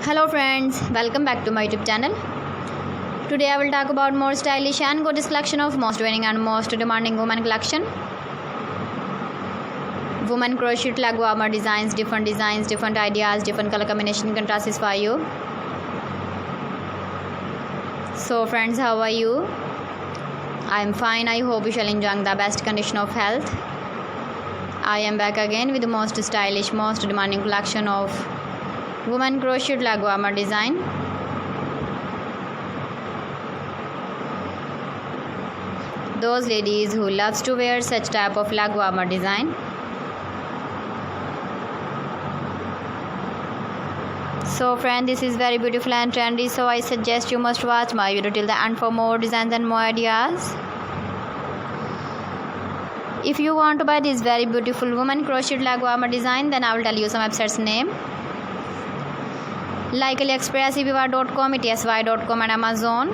Hello friends, welcome back to my YouTube channel. Today I will talk about more stylish and gorgeous collection of most wearing and most demanding women collection. Women crochet leg warmer designs, different ideas, different color combination can satisfy you. So friends, how are you? I am fine. I hope you shall enjoy the best condition of health. I am back again with the most stylish, most demanding collection of women crochet leg warmer design. Those ladies who loves to wear such type of leg warmer design. So friend, this is very beautiful and trendy, so I suggest you must watch my video till the end for more designs and more ideas. If you want to buy this very beautiful woman crochet leg warmer design, then I will tell you some websites name like AliExpress, eBay.com, etsy.com and Amazon.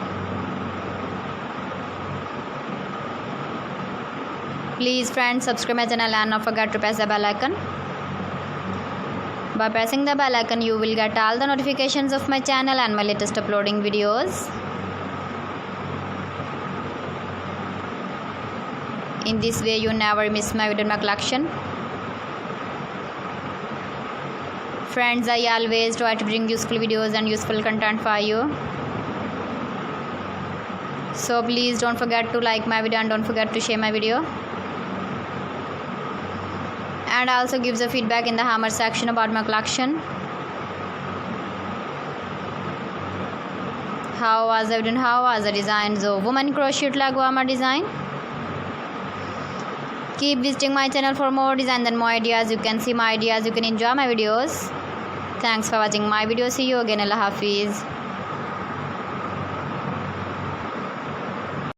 Please friends, subscribe my channel and not forget to press the bell icon. By pressing the bell icon, you will get all the notifications of my channel and my latest uploading videos. In this way, you never miss my video in my collection. Friends, I always try to bring useful videos and useful content for you. So please don't forget to like my video and don't forget to share my video. And also give the feedback in the hammer section about my collection. How was the video? How was the design? So woman crochet leg warmer design. Keep visiting my channel for more designs and more ideas. You can see my ideas. You can enjoy my videos. Thanks for watching my video. See you again. Allah Hafiz.